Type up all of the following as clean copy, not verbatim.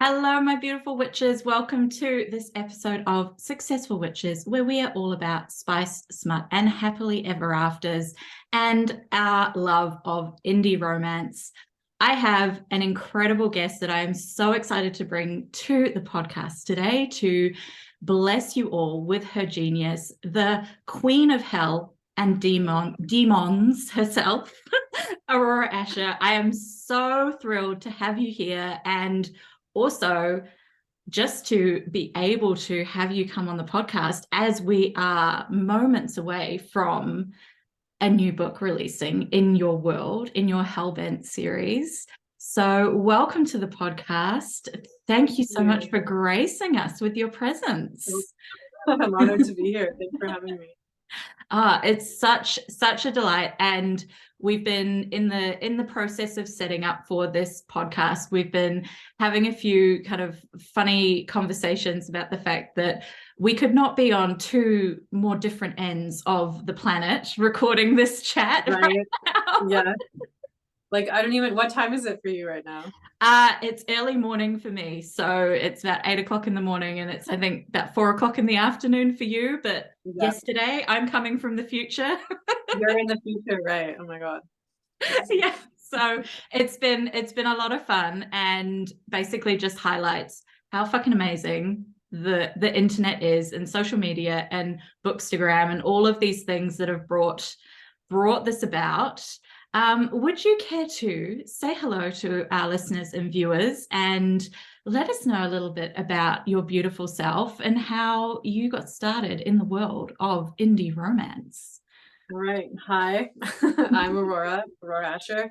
Hello, my beautiful witches. Welcome to this episode of Successful Witches, where we are all about spice, smut, and happily ever afters and our love of indie romance. I have an incredible guest that I am so excited to bring to the podcast today to bless you all with her genius, the queen of hell and demons herself, Aurora Ascher. I am so thrilled to have you here, and also just to be able to have you come on the podcast as we are moments away from a new book releasing in your world, in your Hellbent series. So welcome to the podcast. Thank you so much for gracing us with your presence. I'm honored to be here. Thanks for having me. It's such a delight, and we've been in the process of setting up for this podcast. We've been having a few kind of funny conversations about the fact that we could not be on two more different ends of the planet recording this chat right now. Yeah. Like, I don't even, what time is it for you right now? It's early morning for me. So it's about 8 o'clock in the morning, and it's, I think, about 4 o'clock in the afternoon for you. But yesterday, I'm coming from the future. You're in the future, right? Oh my God. Yeah. So it's been a lot of fun, and basically just highlights how fucking amazing the internet is, and social media and Bookstagram and all of these things that have brought this about. Would you care to say hello to our listeners and viewers and let us know a little bit about your beautiful self and how you got started in the world of indie romance? All right. Hi, I'm Aurora Ascher.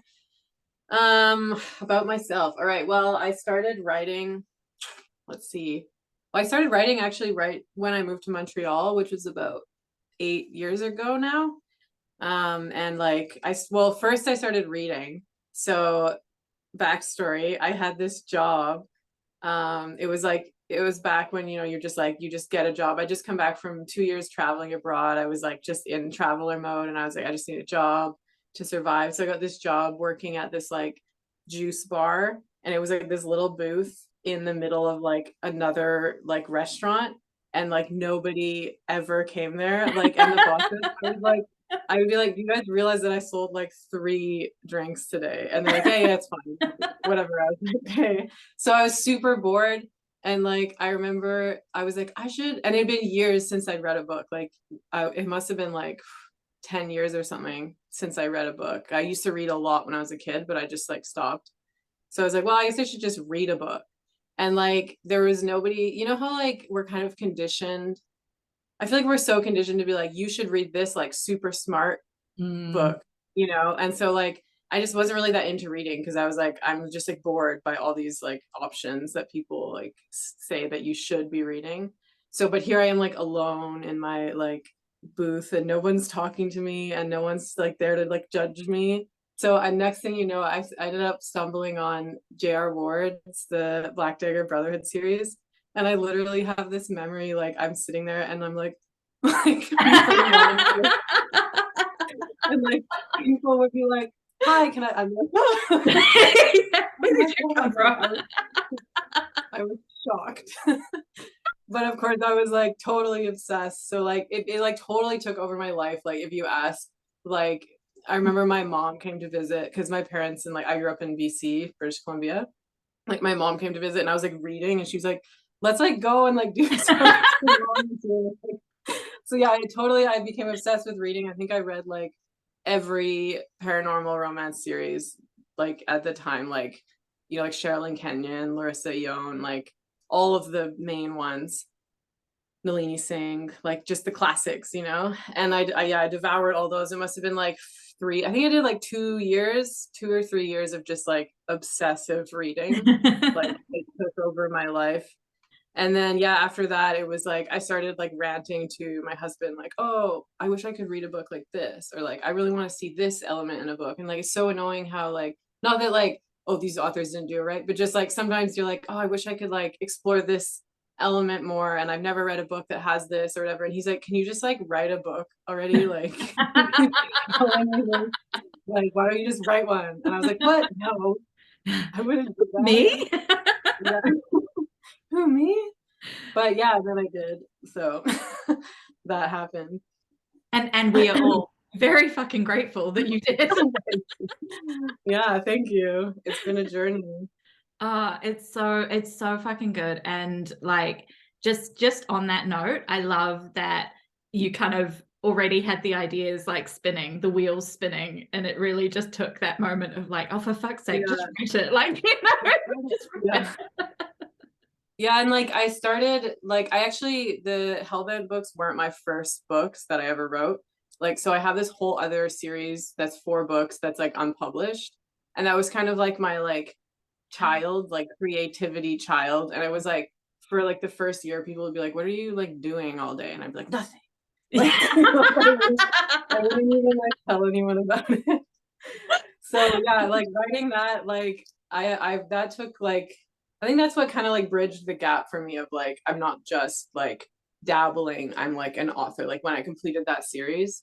About myself. All right. Well, I started writing, let's see. Well, I started writing actually right when I moved to Montreal, which was about 8 years ago now. And like first I started reading. So backstory, I had this job. It was back when, you just get a job. I just come back from 2 years traveling abroad. I was like just in traveler mode, and I was like, I just need a job to survive. So I got this job working at this like juice bar, and it was like this little booth in the middle of like another like restaurant, and like nobody ever came there. Like, and the bosses, I would be like, you guys realize that I sold like 3 drinks today? And they're like, yeah, it's fine. Whatever. I was like, okay. So I was super bored. And like, I remember I was like, I should, and it'd been years since I'd read a book. Like it must have been like 10 years or something since I read a book. I used to read a lot when I was a kid, but I just like stopped. So I was like, well, I guess I should just read a book. And like, there was nobody, you know how like we're kind of conditioned. I feel like we're so conditioned to be like, you should read this like super smart book, And so like, I just wasn't really that into reading because I was like, I'm just like bored by all these like options that people like say that you should be reading. So, but here I am like alone in my like booth, and no one's talking to me, and no one's like there to like judge me. So next thing you know, I ended up stumbling on J.R. Ward's The Black Dagger Brotherhood series. And I literally have this memory, like I'm sitting there and I'm like, and like people would be like, hi, can I'm like, where did you come from? I was shocked. But of course I was like totally obsessed. So like it like totally took over my life. Like if you ask, like I remember my mom came to visit because my parents, and like I grew up in BC, British Columbia. Like my mom came to visit, and I was like reading, and she's like, let's like go and like do something. So yeah, I became obsessed with reading. I think I read like every paranormal romance series like at the time, like like Sherilyn Kenyon, Larissa Young, like all of the main ones, Nalini Singh, like just the classics, and I devoured all those. It must have been like I think I did like 2 years, 2 or 3 years of just like obsessive reading. Like it took over my life. And then yeah, after that it was like I started like ranting to my husband like, oh, I wish I could read a book like this, or like I really want to see this element in a book. And like it's so annoying how like, not that like, oh, these authors didn't do it right, but just like sometimes you're like, oh, I wish I could like explore this element more, and I've never read a book that has this or whatever. And he's like, can you just like write a book already? Like like why don't you just write one? And I was like, what? No, I wouldn't do that. Me? Yeah. But yeah, then I did. So that happened. And we are all very fucking grateful that you did. Yeah, thank you. It's been a journey. It's so fucking good. And like just on that note, I love that you kind of already had the ideas like spinning, the wheels spinning, and it really just took that moment of like, oh, for fuck's sake, just write it. Like, just yeah. Yeah, and like I started like the Hellbound books weren't my first books that I ever wrote. Like so I have this whole other series that's 4 books that's like unpublished. And that was kind of like my like child, like creativity child. And I was like for like the first year people would be like, what are you like doing all day? And I'd be like, nothing. Like I wouldn't even like tell anyone about it. So yeah, like writing that, like I that took like I think that's what kind of like bridged the gap for me of like I'm not just like dabbling, I'm like an author. Like when I completed that series.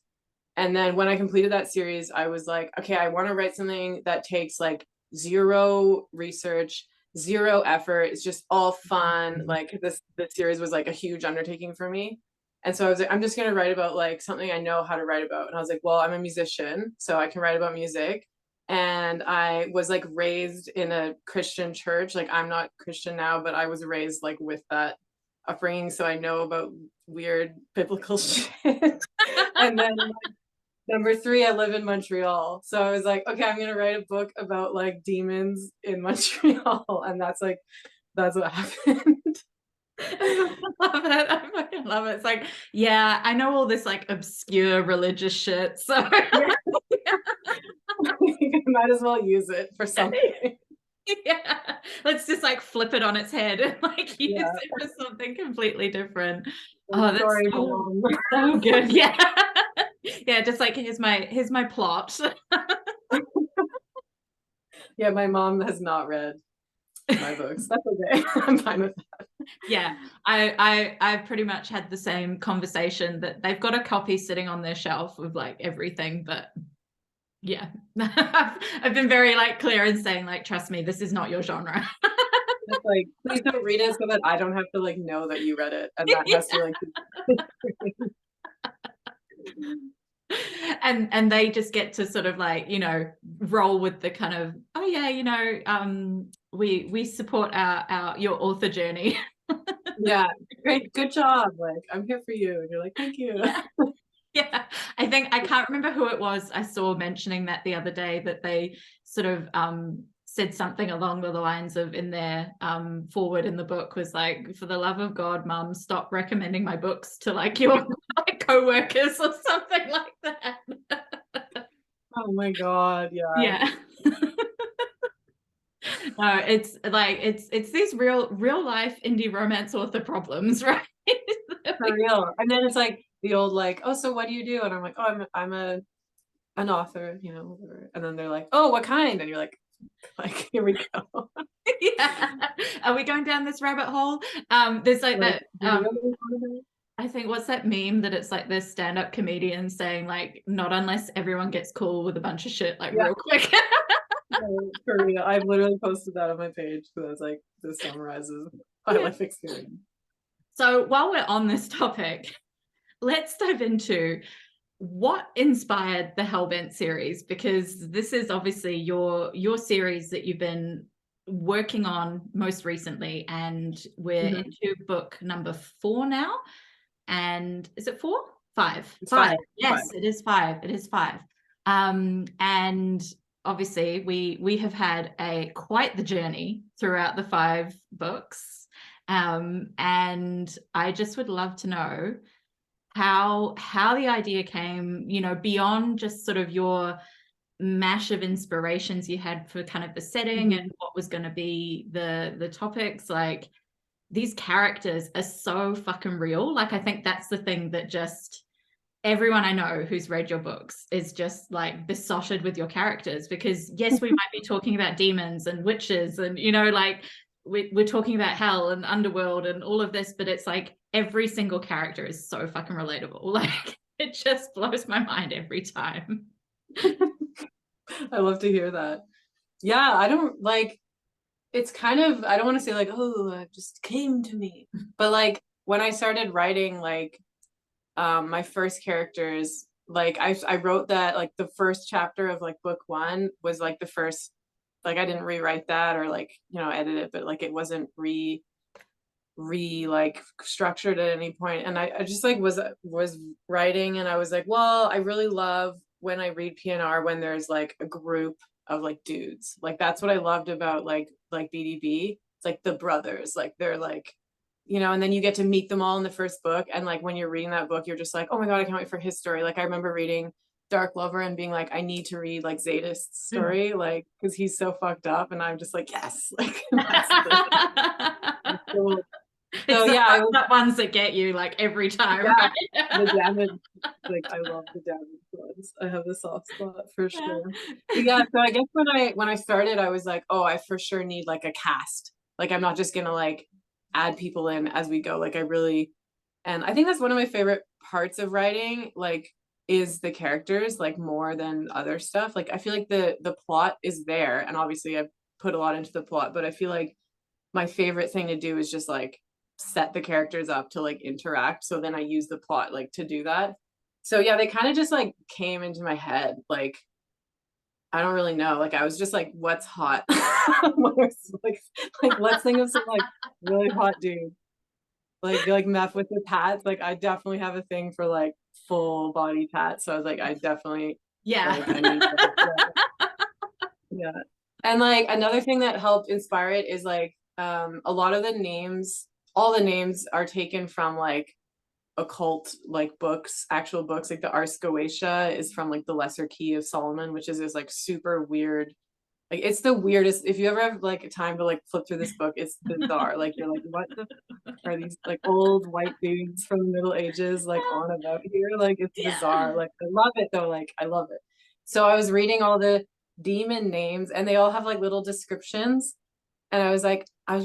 And then when I completed that series, I was like, okay, I want to write something that takes like zero research, zero effort. It's just all fun. Like this series was like a huge undertaking for me. And so I was like, I'm just gonna write about like something I know how to write about. And I was like, well, I'm a musician, so I can write about music. And I was like raised in a Christian church. Like I'm not Christian now, but I was raised like with that upbringing, so I know about weird biblical shit. And then number 3, I live in Montreal. So I was like, okay, I'm gonna write a book about like demons in Montreal. And that's what happened. I love it. I fucking love it. It's like, yeah, I know all this like obscure religious shit. So Might as well use it for something. yeah, let's just like flip it on its head and like use it for something completely different. Oh, that's Sorry, so good. Yeah. Yeah, just like here's my plot. Yeah, my mom has not read my books. That's okay. I'm fine with that. Yeah, I pretty much had the same conversation that they've got a copy sitting on their shelf of like everything, but yeah, I've been very like clear in saying like, trust me, this is not your genre. It's like, please don't read it so that I don't have to like know that you read it, and that has to like. And they just get to sort of like, you know, roll with the kind of, oh yeah, you know, we support your author journey. Yeah, great, good job. Like I'm here for you, and you're like, thank you. Yeah. Yeah, I think I can't remember who it was I saw mentioning that the other day, that they sort of said something along the lines of in their forward in the book was like, for the love of God, mum, stop recommending my books to like your like, co-workers or something like that. Oh my God, yeah. Yeah. No, it's like it's these real life indie romance author problems, right? For real. And then it's like the old like, oh, so what do you do? And I'm like, oh, I'm an author, you know, and then they're like, oh, what kind? And you're like here we go. Yeah. Are we going down this rabbit hole? There's like that I think what's that meme that it's like this stand-up comedian saying like, not unless everyone gets cool with a bunch of shit like real quick. For real. I've literally posted that on my page because I was like, this summarizes my life experience. So while we're on this topic, let's dive into what inspired the Hellbent series, because this is obviously your series that you've been working on most recently, and we're into book number 4 now. And is it 4? 5? It's 5. 5. Yes, 5. It is 5. It is 5. And obviously we have had quite the journey throughout the 5 books. And I just would love to know how the idea came, you know, beyond just sort of your mash of inspirations you had for kind of the setting and what was going to be the topics. Like, these characters are so fucking real. Like, I think that's the thing that just everyone I know who's read your books is just like besotted with your characters, because yes, we might be talking about demons and witches and, you know, like we're talking about hell and underworld and all of this, but it's like every single character is so fucking relatable. Like, it just blows my mind every time. I love to hear that. Yeah, I don't like, it's kind of, I don't want to say like, oh, it just came to me, but like when I started writing, like my first characters, like I wrote that, like the first chapter of like book one was like the first, like I didn't rewrite that or like, you know, edit it, but like it wasn't like structured at any point. And I just like was writing, and I was like, well, I really love when I read PNR when there's like a group of like dudes. Like that's what I loved about like BDB. It's like the brothers, like they're like, you know, and then you get to meet them all in the first book. And like when you're reading that book, you're just like, oh my God, I can't wait for his story. Like I remember reading Dark Lover and being like, I need to read like Zadist's story, like because he's so fucked up. And I'm just like, yes, like that's so, It's so the yeah, I was, fucked up ones that get you like every time, yeah, right? the damage, like I love the damage ones. I have a soft spot for Yeah. sure. But yeah, so I guess when I started, I was like, oh, I for sure need like a cast. Like I'm not just gonna like add people in as we go. Like I really, and I think that's one of my favorite parts of writing, like is the characters, like more than other stuff. Like I feel like the plot is there, and obviously I've put a lot into the plot, but I feel like my favorite thing to do is just like set the characters up to like interact. So then I use the plot like to do that. So yeah, they kind of just like came into my head. Like I don't really know. Like I was just like, what's hot? like let's think of some like really hot dude. Like Meth with the tats. Like I definitely have a thing for like full body tats. So I was like, I definitely Yeah. like I need that. Yeah. Yeah. And like another thing that helped inspire it is like a lot of the names, all the names are taken from like occult like books, actual books. Like the Ars Goetia is from like the Lesser Key of Solomon, which is this like super weird, like it's the weirdest. If you ever have like time to like flip through this book, it's bizarre. Like you're like, what the fuck are these like old white dudes from the Middle Ages like on about here? Like it's Yeah. bizarre. Like I love it though. Like I love it. So I was reading all the demon names, and they all have like little descriptions. And I was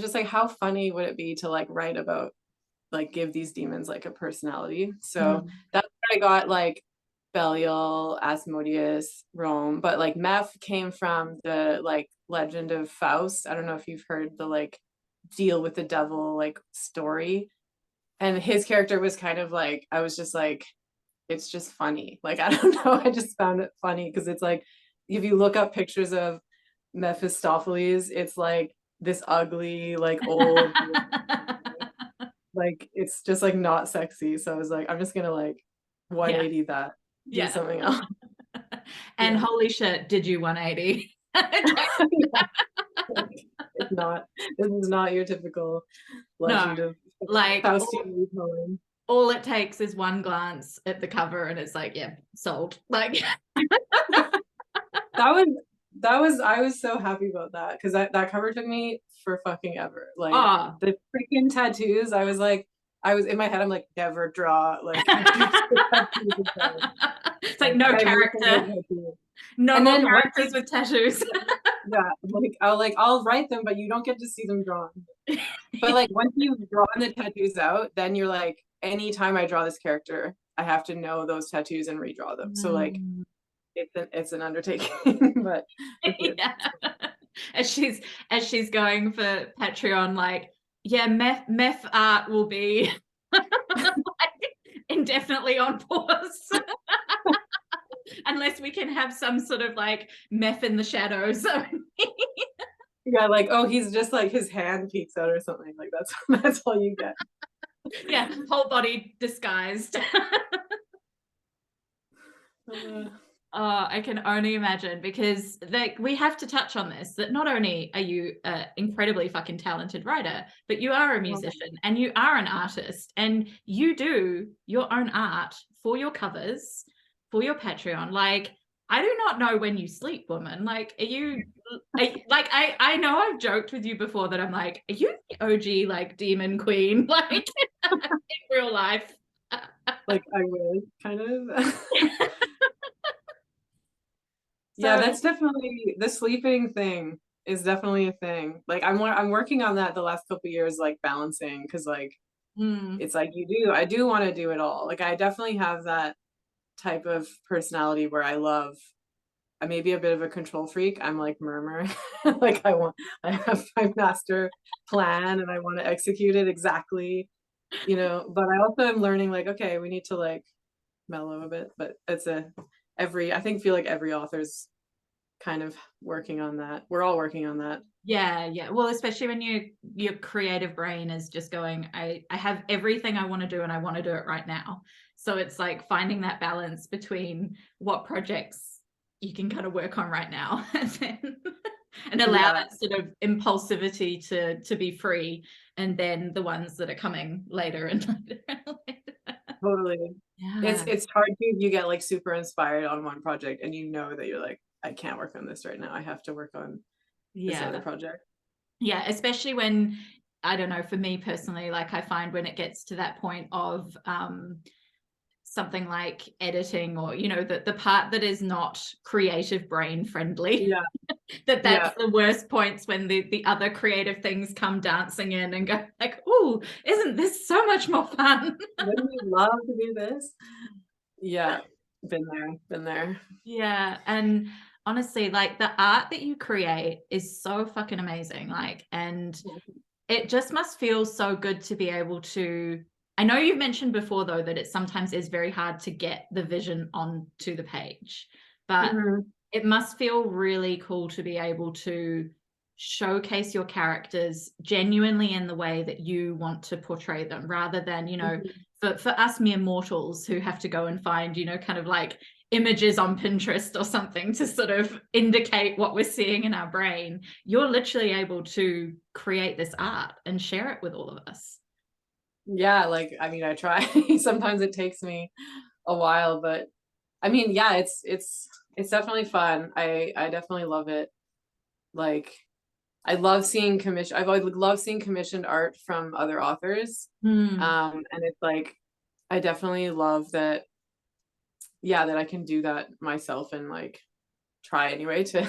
just like, how funny would it be to like write about, like give these demons like a personality? So Mm. that's where I got like Belial, Asmodeus, Rome, but like Meph came from the like legend of Faust. I don't know if you've heard the like deal with the devil like story. And his character was kind of like, I was just like, it's just funny. Like I don't know, I just found it funny because it's like if you look up pictures of Mephistopheles, it's like this ugly, like old, like it's just like not sexy. So I was like, I'm just gonna like Yeah. 180 that, do Yeah. something else. And Yeah. holy shit, did you 180? It's not, this is not your typical No, legend of like Faustian retelling. all it takes is one glance at the cover and it's like, yeah, sold. Like, That was I was so happy about that because that cover took me for fucking ever. Like oh, the freaking tattoos, I was in my head, I'm like, never draw like it's like no I wish I had character, tattoos. no And more then once characters with tattoos. yeah, like I'll write them, but you don't get to see them drawn. But like once you've drawn the tattoos out, then you're like, anytime I draw this character, I have to know those tattoos and redraw them. So like Mm. it's an undertaking, but it's good. Yeah. As she's going for Patreon, like, yeah, meth art will be like, indefinitely on pause. Unless we can have some sort of like meth in the shadows. Yeah, like oh, he's just like his hand peeks out or something. Like that's that's all you get. Yeah, whole body disguised. I can only imagine because like we have to touch on this that not only are you an incredibly fucking talented writer, but you are a musician and you are an artist and you do your own art for your covers, for your Patreon. Like I do not know when you sleep, woman. Like like I know I've joked with you before that I'm like, are you the OG like demon queen like in real life? Like I wish, kind of. Yeah, So that's definitely the sleeping thing is definitely a thing. Like I'm working on that the last couple years, like balancing because like it's like I do want to do it all. Like I definitely have that type of personality where I may be a bit of a control freak. I'm like Murmur. Like I have my master plan and I want to execute it exactly you know, but I also am learning like, okay, we need to like mellow a bit, but it's I think feel like every author's kind of working on that. We're all working on that. Yeah. Well, especially when your creative brain is just going, I have everything I want to do and I want to do it right now. So it's like finding that balance between what projects you can kind of work on right now and allow Yeah, that sort of impulsivity to be free, and then the ones that are coming later and later and later. totally. Yeah. It's hard to you get like super inspired on one project and you know that you're like, I can't work on this right now. I have to work on this other Yeah. project. Yeah, especially when, I don't know, for me personally, like I find when it gets to that point of something like editing, or you know, the part that is not creative brain friendly, Yeah, that's yeah. the worst points, when the other creative things come dancing in and go like, oh, isn't this so much more fun? Wouldn't you love to do this? Yeah, been there. Yeah, and honestly, like the art that you create is so fucking amazing, like, and it just must feel so good to be able to. I know you've mentioned before, though, that it sometimes is very hard to get the vision onto the page, but Mhm. it must feel really cool to be able to showcase your characters genuinely in the way that you want to portray them, rather than, you know, Mhm. for us mere mortals who have to go and find, you know, kind of like images on Pinterest or something to sort of indicate what we're seeing in our brain. You're literally able to create this art and share it with all of us. Yeah, like I mean, I try. Sometimes it takes me a while, but I mean, yeah, it's definitely fun. I definitely love it. Like I love seeing commission. I've always loved seeing commissioned art from other authors. Hmm. And it's like I definitely love that. Yeah, that I can do that myself and like try anyway to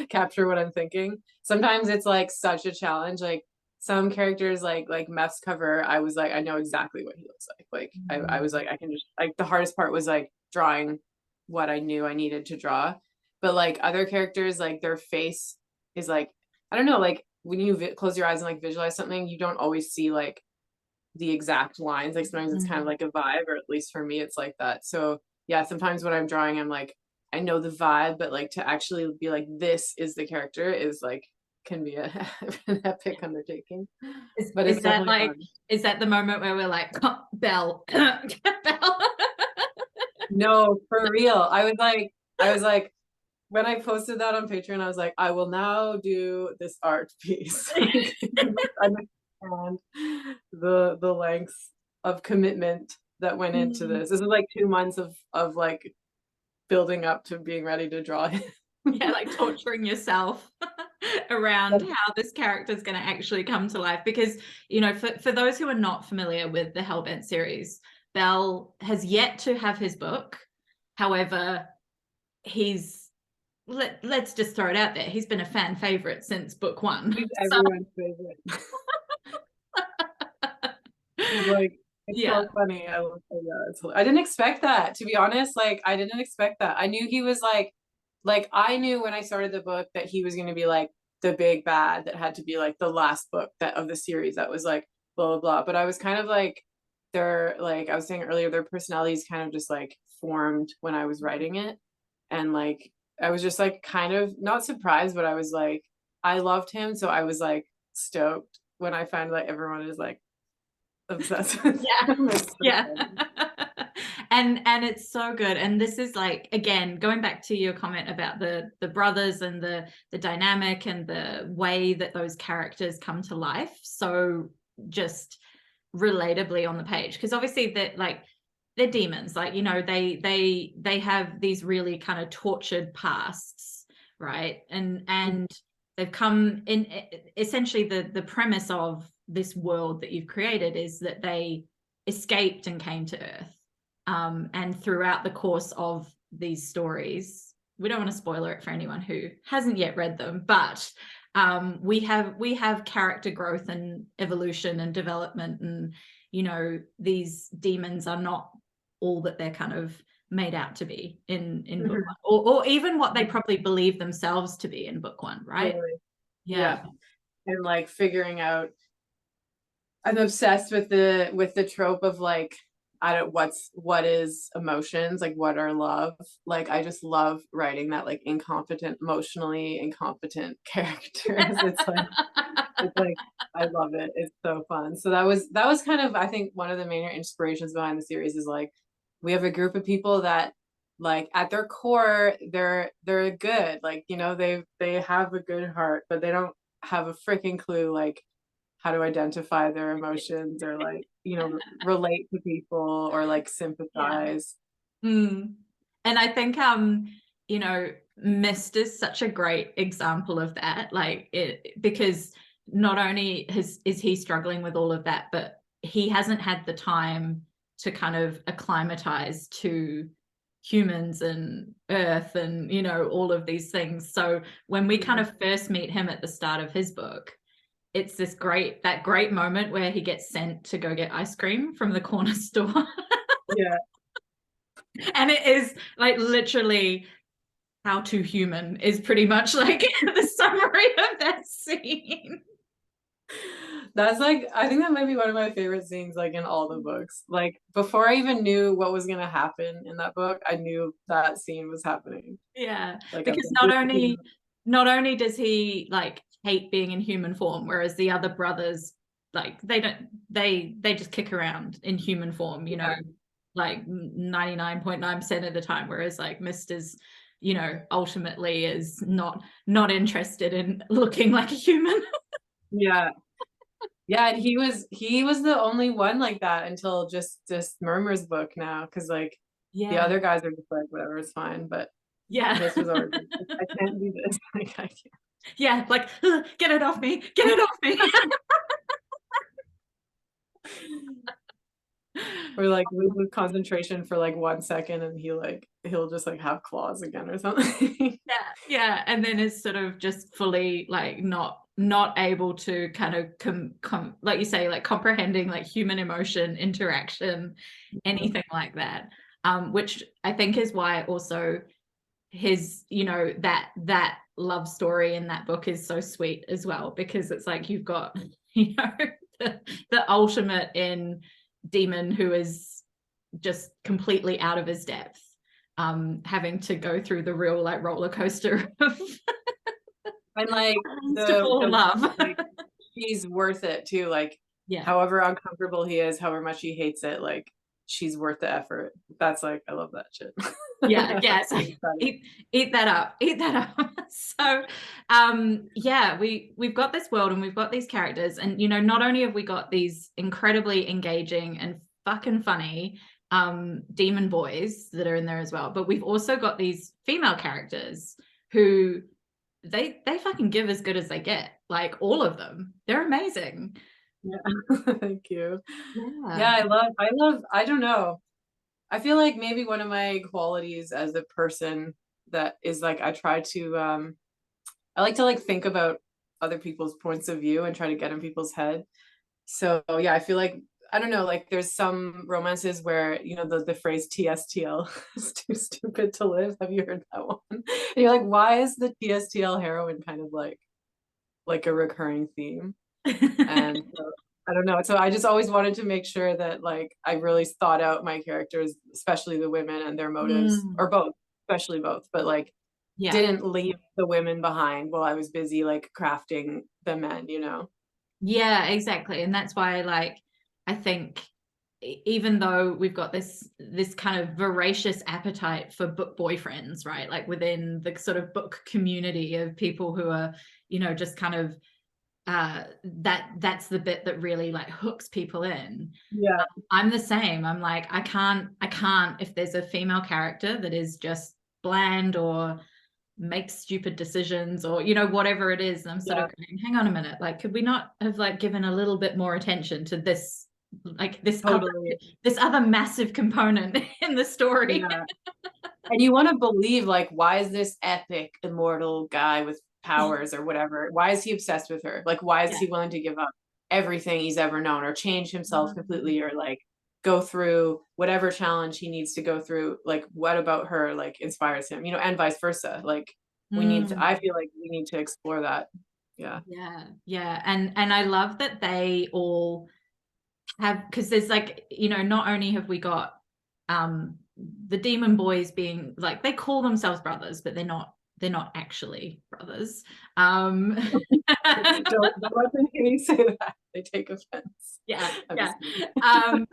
capture what I'm thinking. Sometimes it's like such a challenge. Like some characters like Meph's cover, I was like, I know exactly what he looks like. Like I was like, I can just like the hardest part was like drawing what I knew I needed to draw. But like other characters, like their face is like, I don't know, like when you close your eyes and like visualize something, you don't always see like the exact lines. Like sometimes it's kind of Mm. like a vibe, or at least for me, it's like that. So yeah, sometimes when I'm drawing, I'm like, I know the vibe, but like to actually be like, this is the character is like can be an epic undertaking. But Is it's that definitely like, fun. is that the moment where we're like, Belle, Belle? No, for real. I was like, when I posted that on Patreon, I was like, I will now do this art piece. Like, understand the lengths of commitment that went into Mm. this. This is like 2 months of like building up to being ready to draw it. Yeah, like torturing yourself around how this character is going to actually come to life. Because, you know, for those who are not familiar with the Hellbent series, Bell has yet to have his book. However, he's let's just throw it out there. He's been a fan favorite since book one. He's So everyone's favorite. He's like, it's yeah. so funny. I love yeah, I didn't expect that, to be honest. Like, I didn't expect that. I knew he was like I knew when I started the book that he was going to be like the big bad that had to be like the last book that of the series that was like blah blah blah. But I was kind of like their like I was saying earlier, their personalities kind of just like formed when I was writing it, and like I was just like kind of not surprised, but I was like I loved him, so I was like stoked when I found that everyone is like obsessed with Yeah. him. It's so Yeah. funny. And it's so good. And this is like, again, going back to your comment about the brothers and the dynamic and the way that those characters come to life, so just relatably on the page. Because obviously that, like, they're demons, like, you know, they have these really kind of tortured pasts, right? And they've come in. Essentially the premise of this world that you've created is that they escaped and came to Earth. And throughout the course of these stories, we don't want to spoiler it for anyone who hasn't yet read them, but we have character growth and evolution and development, and you know, these demons are not all that they're kind of made out to be in book Mhm. one, or even what they probably believe themselves to be in book one, right? Totally. Yeah. Yeah. And like figuring out I'm obsessed with the trope of like, what is emotions, like what are love. Like I just love writing that like emotionally incompetent characters. It's like I love it. It's so fun. So that was kind of, I think, one of the main inspirations behind the series is like we have a group of people that like at their core they're good. Like, they have a good heart, but they don't have a freaking clue like how to identify their emotions or like, relate to people or like Yeah. sympathize. And I think Mist is such a great example of that. Like because not only is he struggling with all of that, but he hasn't had the time to kind of acclimatize to humans and earth and all of these things. So when we kind of first meet him at the start of his book, it's that great moment where he gets sent to go get ice cream from the corner store. Yeah. And it is like literally how to human is pretty much like the summary of that scene. That's like, I think that might be one of my favorite scenes, like in all the books. Like before I even knew what was gonna happen in that book, I knew that scene was happening. Yeah, Like because not only does he like hate being in human form, whereas the other brothers like they just kick around in human form, like 99.9% of the time, whereas like Mist is, ultimately is not interested in looking like a human. yeah. Yeah, and he was the only one like that until just Murmur's book now, because like the Yeah, other guys are just like, whatever, it's fine. But yeah. this was always like, I can't do this. Like I can't. Yeah, like get it off me, get it off me. Or like lose concentration for like 1 second and he'll just like have claws again or something. Yeah, and then is sort of just fully like not able to kind of like you say, like comprehending like human emotion, interaction, anything like that. Which I think is why also his, that love story in that book is so sweet as well, because it's like you've got, the ultimate in demon who is just completely out of his depth, having to go through the real like roller coaster of And like to fall in love. like he's worth it too. Like Yeah, however uncomfortable he is, however much he hates it, like she's worth the effort. That's like, I love that shit. yeah. So eat that up, eat that up. So yeah, we've got this world and we've got these characters, and not only have we got these incredibly engaging and fucking funny demon boys that are in there as well, but we've also got these female characters who they fucking give as good as they get. Like all of them, they're amazing. Yeah. Thank you. Yeah, Yeah. I don't know. I feel like maybe one of my qualities as a person that is like, I like to like think about other people's points of view and try to get in people's head. So yeah, I feel like, I don't know, like there's some romances where, the phrase TSTL is too stupid to live. Have you heard that one? And you're like, why is the TSTL heroine kind of like a recurring theme? And so, I don't know. So I just always wanted to make sure that like I really thought out my characters, especially the women and their motives, Mm, or both, especially both, but like yeah. didn't leave the women behind while I was busy like crafting the men. Yeah, exactly. And that's why, like, I think even though we've got this kind of voracious appetite for book boyfriends, right? Like within the sort of book community of people who are, just kind of that's the bit that really like hooks people in. Yeah. I'm the same. I'm like, I can't, if there's a female character that is just bland or make stupid decisions or whatever it is, I'm sort of going, hang on a minute, like could we not have like given a little bit more attention to this, like Totally. this other massive component in the story. Yeah. And you want to believe, like, why is this epic immortal guy with powers or whatever, why is he obsessed with her? Like, why is Yeah. he willing to give up everything he's ever known or change himself Mm. completely or like go through whatever challenge he needs to go through? Like, what about her like inspires him, and vice versa. Like, I Mm. feel like we need to explore that. Yeah. Yeah, and I love that they all have, because there's like, you know, not only have we got the demon boys being like, they call themselves brothers, but they're not actually brothers. Don't let them hear you say that. They take offense. Yeah. I'm Yeah. just kidding.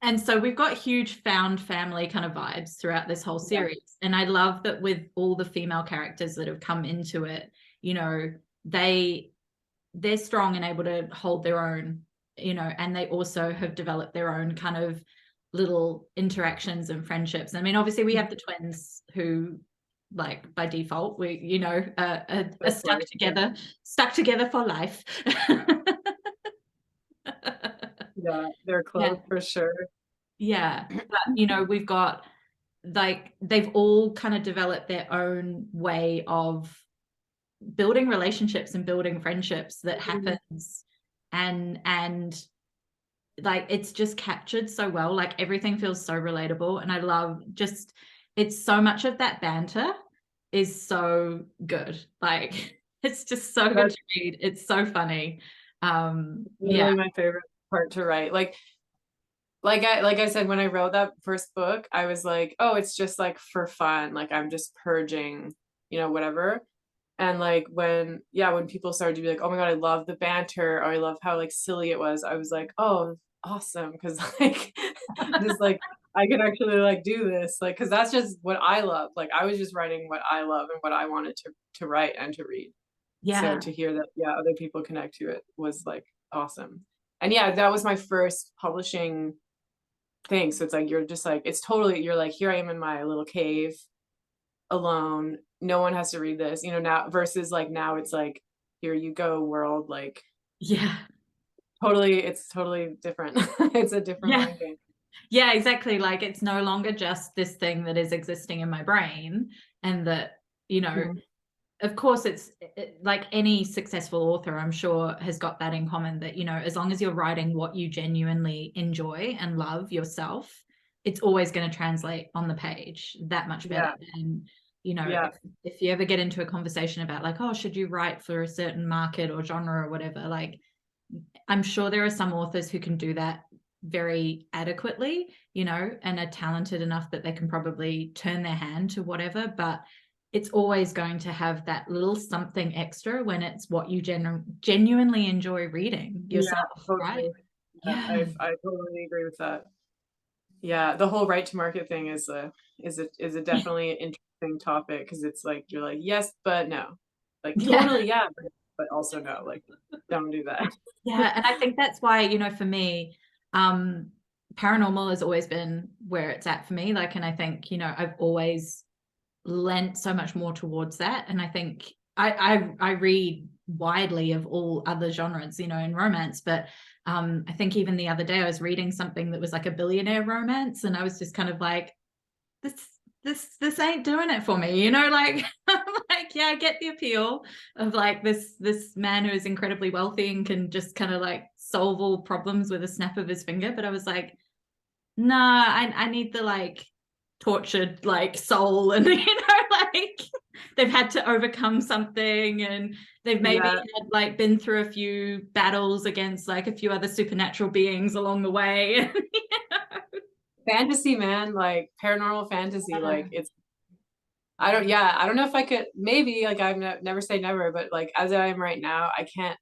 And so we've got huge found family kind of vibes throughout this whole Yeah. series. And I love that with all the female characters that have come into it, you know, they're strong and able to hold their own, you know, and they also have developed their own kind of little interactions and friendships. I mean, obviously we have the twins who, like, by default, we, you know, are stuck together for life. Yeah, they're Yeah. close for sure. Yeah. But, you know, we've got, like, they've all kind of developed their own way of building relationships and building friendships that happens, and like, it's just captured so well. Like, everything feels so relatable, and I love just, it's so much of that banter is so good. Like, it's just so good to read. It's so funny. Yeah. Really my favorite part to write. Like I said, when I wrote that first book, I was like, oh, it's just like for fun. Like I'm just purging, you know, whatever. And like when people started to be like, oh my God, I love the banter, or I love how like silly it was, I was like, oh, awesome. Cause like this, like I could actually like do this. Like, cause that's just what I love. Like I was just writing what I love and what I wanted to write and to read. So Yeah. to hear that, yeah, other people connect to it was like awesome. And yeah, that was my first publishing thing. So it's like you're just like, it's totally, you're like, here I am in my little cave alone. No one has to read this, you know, now versus like now it's like, here you go, world. Like Yeah. totally, it's totally different. It's a different Yeah. mind game. Yeah, exactly. Like, it's no longer just this thing that is existing in my brain, and that, you know, Mhm. of course like any successful author, I'm sure, has got that in common, that, you know, as long as you're writing what you genuinely enjoy and love yourself, it's always going to translate on the page that much better. Yeah. And, you know, Yeah. if you ever get into a conversation about like, oh, should you write for a certain market or genre or whatever, like, I'm sure there are some authors who can do that very adequately, you know, and are talented enough that they can probably turn their hand to whatever, but it's always going to have that little something extra when it's what you genuinely enjoy reading Yeah, yourself, right? totally. Yeah, Yeah. I totally agree with that. Yeah, the whole right to market thing is a definitely interesting topic because it's like you're like yes but no, like Yeah. totally yeah, but also no, like don't do that. Yeah. And I think that's why, you know, for me, um, paranormal has always been where it's at for me. Like, and I think, you know, I've always lent so much more towards that. And I think I read widely of all other genres, you know, in romance, but I think even the other day I was reading something that was like a billionaire romance, and I was just kind of like, this this ain't doing it for me, you know, like, I'm like, yeah, I get the appeal of like this man who is incredibly wealthy and can just kind of like solve all problems with a snap of his finger, but I was like, nah, I need the like tortured like soul, and you know, like, they've had to overcome something, and they've maybe Yeah, had like been through a few battles against like a few other supernatural beings along the way. fantasy man, like paranormal fantasy, like it's I don't know if I could, maybe like I've never say never, but like as I am right now, I can't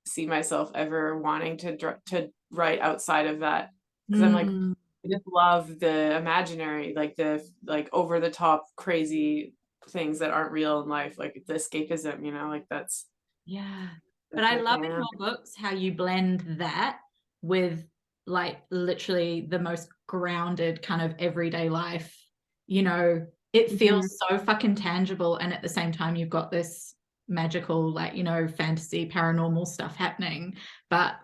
see myself ever wanting to write outside of that because I'm like Mm, I just love the imaginary, like the like over the top crazy things that aren't real in life, like the escapism, you know, like yeah, but that's I my love in thing. your books how you blend that with like literally the most grounded kind of everyday life, you know, it Mhm. feels so fucking tangible, and at the same time you've got this magical, like, you know, fantasy paranormal stuff happening, but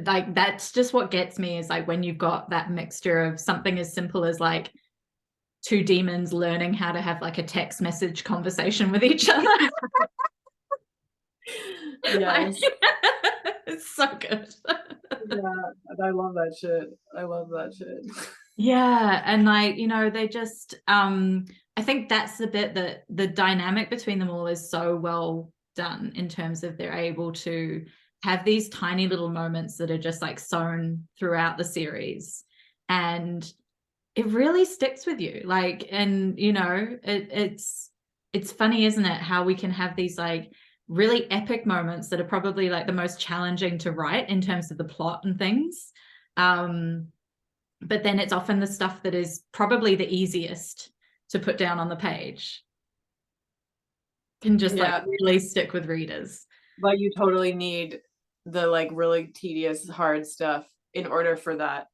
like, that's just what gets me, is like when you've got that mixture of something as simple as like two demons learning how to have like a text message conversation with each other. Like, Yes. it's so good. Yeah, I love that shit. I love that shit. Yeah, and like, you know, they just I think that's the bit that the dynamic between them all is so well done, in terms of they're able to have these tiny little moments that are just like sewn throughout the series, and it really sticks with you. Like, and you know, it's funny, isn't it, how we can have these like really epic moments that are probably like the most challenging to write in terms of the plot and things. But then it's often the stuff that is probably the easiest to put down on the page can just like really stick with readers. But you totally need the like really tedious, hard stuff in order for that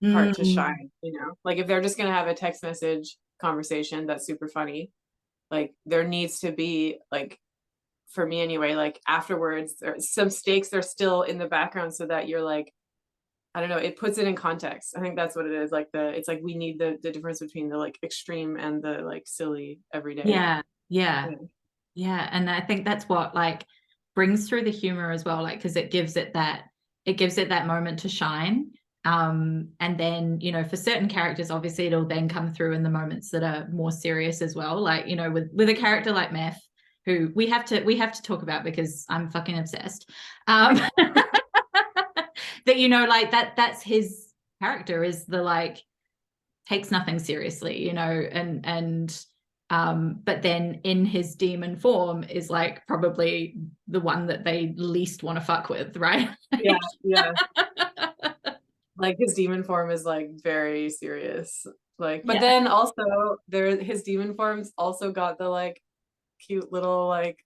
part to shine, you know? Like if they're just gonna have a text message conversation that's super funny, like there needs to be like, for me anyway, like afterwards, there's some stakes are still in the background so that you're like, I don't know, it puts it in context. I think that's what it is. Like it's like we need the difference between the like extreme and the like silly everyday. Yeah. And I think that's what like brings through the humor as well, like because it gives it that moment to shine. And then, you know, for certain characters, obviously it'll then come through in the moments that are more serious as well. Like, you know, with a character like Meth, who we have to talk about because I'm fucking obsessed. That, you know, like that's his character, is the like takes nothing seriously, you know, and but then in his demon form is like probably the one that they least want to fuck with, right? Yeah. Like his demon form is like very serious. Like, but then also his demon forms also got the like cute little like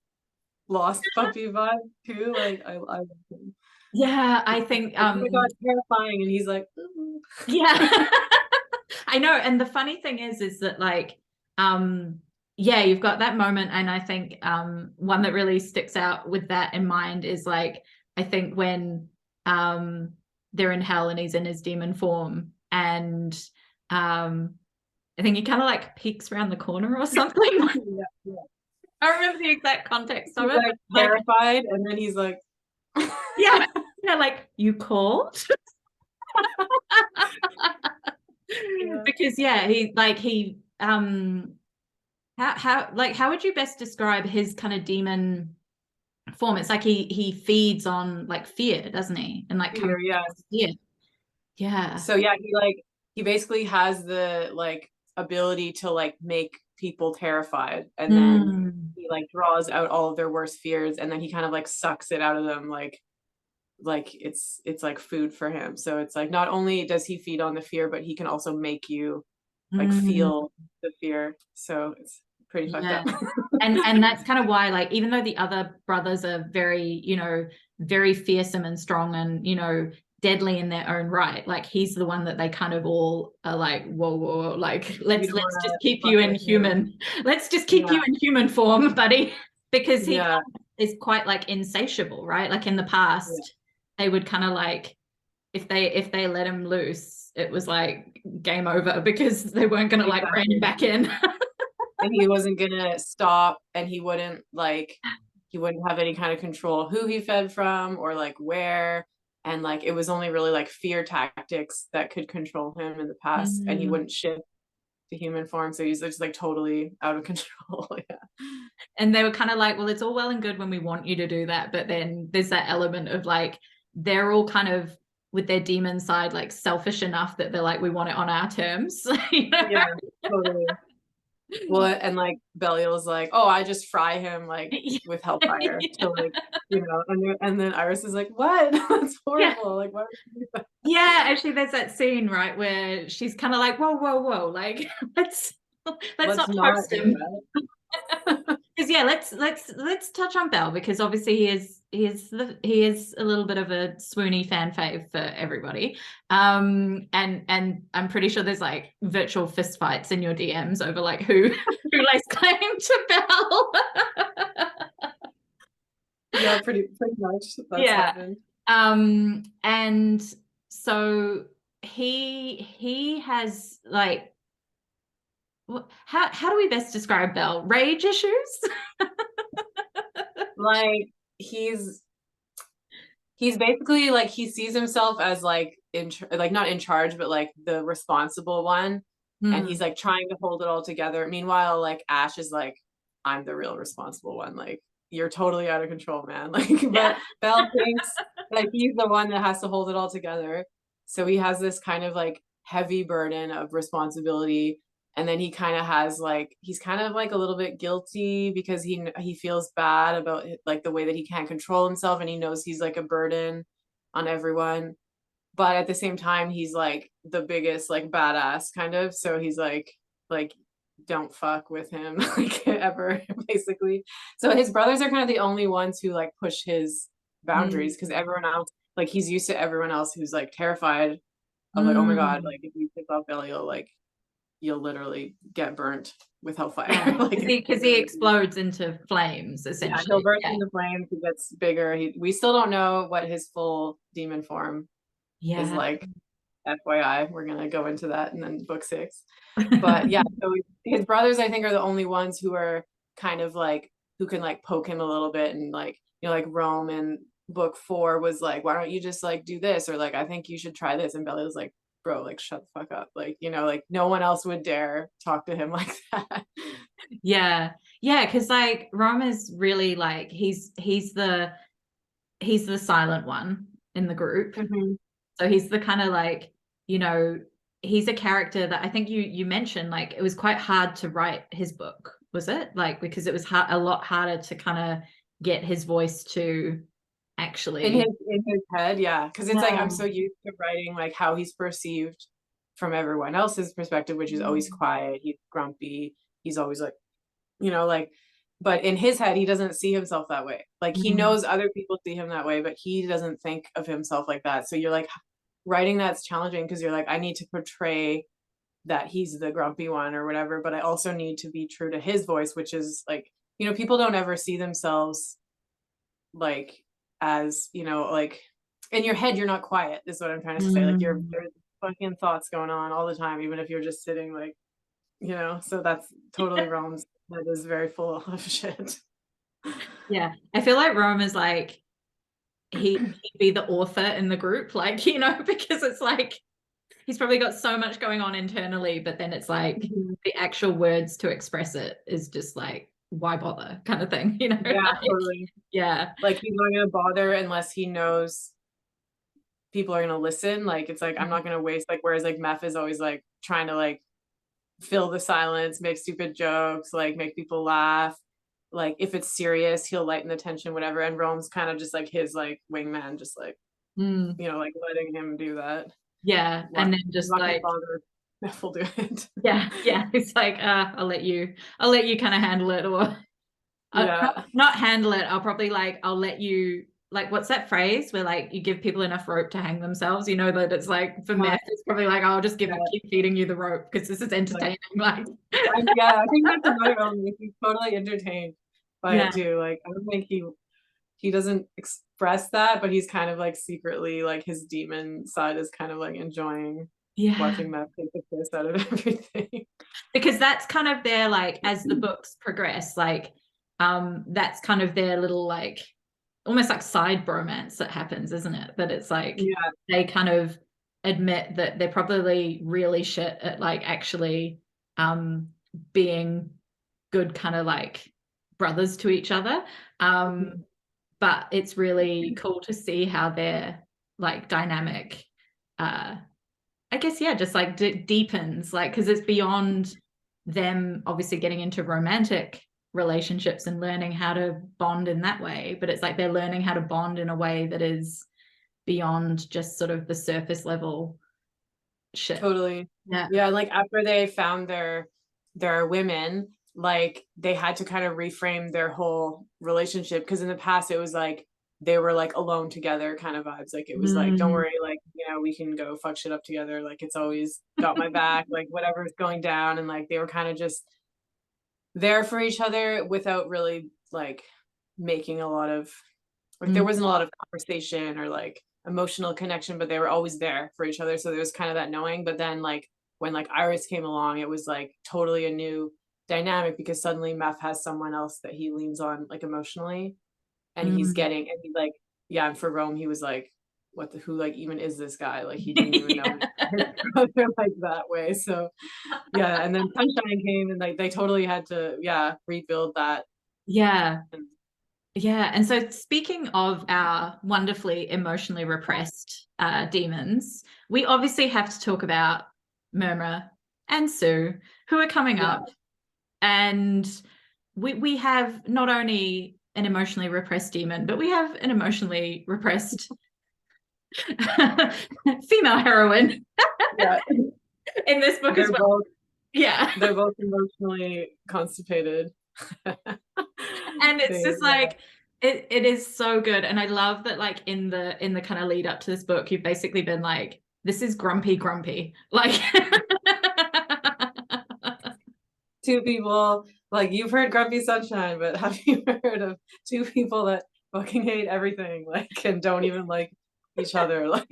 lost puppy vibe too. Like I love him. Yeah, I think oh my god, terrifying, and he's like, ooh. Yeah. I know, and the funny thing is that like yeah, you've got that moment, and I think one that really sticks out with that in mind is like, I think when they're in hell and he's in his demon form, and I think he kind of like peeks around the corner or something. Yeah. I remember the exact context of he's it. Like terrified, and then he's like, yeah, like, you called? Because how would you best describe his kind of demon form? It's like he feeds on like fear, doesn't he? And like fear, yeah. So yeah, he basically has the like ability to like make people terrified, and then he like draws out all of their worst fears, and then he kind of like sucks it out of them, like it's like food for him. So it's like not only does he feed on the fear, but he can also make you like feel the fear. So it's pretty fucked up. and that's kind of why, like, even though the other brothers are very, you know, very fearsome and strong and, you know, deadly in their own right, like he's the one that they kind of all are like, whoa, like let's just keep you in human. Let's just keep you in human form, buddy, because he is quite like insatiable, right? Like in the past, they would kind of like, if they let him loose, it was like game over, because they weren't going to like rein him back in. And he wasn't gonna stop, and he wouldn't have any kind of control who he fed from or like where, and like it was only really like fear tactics that could control him in the past, and he wouldn't shift to human form, so he's just like totally out of control. And they were kind of like, well, it's all well and good when we want you to do that, but then there's that element of like, they're all kind of with their demon side like selfish enough that they're like, we want it on our terms. You know? Yeah, totally. Well, and like Belial's like, oh, I just fry him like with hellfire to like, you know, and then Iris is like, what? That's horrible. Like, why would you do that? Yeah, actually, there's that scene, right, where she's kind of like, whoa, like let's not toast him. Because let's touch on Belle, because obviously he is a little bit of a swoony fan fave for everybody, and I'm pretty sure there's like virtual fist fights in your DMs over like who lays claim to Belle. Yeah, pretty much. That's happened. And so he has like, how do we best describe Belle? Rage issues? Like he's basically like, he sees himself as like like not in charge, but like the responsible one, and he's like trying to hold it all together. Meanwhile, like Ash is like, I'm the real responsible one. Like you're totally out of control, man. Like, but Belle thinks like he's the one that has to hold it all together. So he has this kind of like heavy burden of responsibility. And then he kind of has like, he's kind of like a little bit guilty because he feels bad about like the way that he can't control himself, and he knows he's like a burden on everyone. But at the same time, he's like the biggest like badass kind of. So he's like don't fuck with him like ever, basically. So his brothers are kind of the only ones who like push his boundaries, because everyone else, like he's used to everyone else who's like terrified of like, oh my god, like if you pick off Billy, you'll literally get burnt with hellfire. Yeah. Like because he explodes into flames, essentially. Yeah, he'll burst into flames. He gets bigger. We still don't know what his full demon form is like. FYI, we're gonna go into that in then book 6. But yeah, so his brothers, I think, are the only ones who are kind of like, who can like poke him a little bit, and like, you know, like Rome in book 4 was like, why don't you just like do this, or like, I think you should try this, and Belly was like, bro, like shut the fuck up, like, you know, like no one else would dare talk to him like that. Yeah, because like Rome is really like he's the silent one in the group. So he's the kind of like, you know, he's a character that I think you mentioned, like it was quite hard to write his book, was it? Like because it was a lot harder to kind of get his voice to actually in his head, yeah, because it's like I'm so used to writing like how he's perceived from everyone else's perspective, which is always quiet, he's grumpy, he's always like, you know, like, but in his head he doesn't see himself that way. Like he knows other people see him that way, but he doesn't think of himself like that. So you're like, writing that's challenging, because you're like, I need to portray that he's the grumpy one or whatever, but I also need to be true to his voice, which is like, you know, people don't ever see themselves like as, you know, like in your head you're not quiet, is what I'm trying to say. Like there's fucking thoughts going on all the time, even if you're just sitting, like, you know. So that's totally Rome's, that is very full of shit. Yeah, I feel like Rome is like he'd be the author in the group, like, you know, because it's like he's probably got so much going on internally, but then it's like the actual words to express it is just like, why bother, kind of thing, you know? Yeah, like, totally. Yeah, like he's not gonna bother unless he knows people are gonna listen. Like it's like, I'm not gonna waste, like, whereas like Meph is always like trying to like fill the silence, make stupid jokes, like make people laugh. Like if it's serious, he'll lighten the tension, whatever. And Rome's kind of just like his like wingman, just like, you know, like letting him do that. Yeah, and then just like Meph will do it. yeah, it's like I'll let you kind of handle it, or not handle it. I'll let you, like, what's that phrase where like you give people enough rope to hang themselves, you know, that it's like for Meth it's probably like, I'll just keep feeding you the rope because this is entertaining. Like I think that's another element. He's totally entertained by it too. Like I don't think he doesn't express that, but he's kind of like secretly, like his demon side is kind of like enjoying watching Meth take the piss out of everything. Because that's kind of their, like, as the books progress, like that's kind of their little like almost like side bromance that happens, isn't it? That it's like they kind of admit that they're probably really shit at like actually being good kind of like brothers to each other. But it's really cool to see how their like dynamic I guess just like deepens, like, because it's beyond them obviously getting into romantic relationships and learning how to bond in that way, but it's like they're learning how to bond in a way that is beyond just sort of the surface level shit. Totally. Yeah, like after they found their women, like they had to kind of reframe their whole relationship, because in the past it was like they were like alone together kind of vibes. Like it was like, don't worry, like, you know, we can go fuck shit up together, like it's always got my back, like whatever's going down. And like they were kind of just there for each other without really like making a lot of, like there wasn't a lot of conversation or like emotional connection, but they were always there for each other. So there was kind of that knowing. But then like when like Iris came along, it was like totally a new dynamic, because suddenly Meph has someone else that he leans on like emotionally, and he's getting, and he like, and for Rome he was like, who like even is this guy? Like he didn't even know like that way. So and then Sunshine came, and like they totally had to rebuild that. Yeah, and so speaking of our wonderfully emotionally repressed demons, we obviously have to talk about Murmur and Sue, who are coming Yeah. up. And we have not only an emotionally repressed demon, but we have an emotionally repressed female heroine Yeah. in this book as They're well. both Yeah. they're both emotionally constipated. And it's They just like it is so good. And I love that like in the kind of lead up to this book, you've basically been like, this is grumpy. Like two people, like, you've heard Grumpy Sunshine, but have you heard of two people that fucking hate everything, like, and don't even like each other? Like,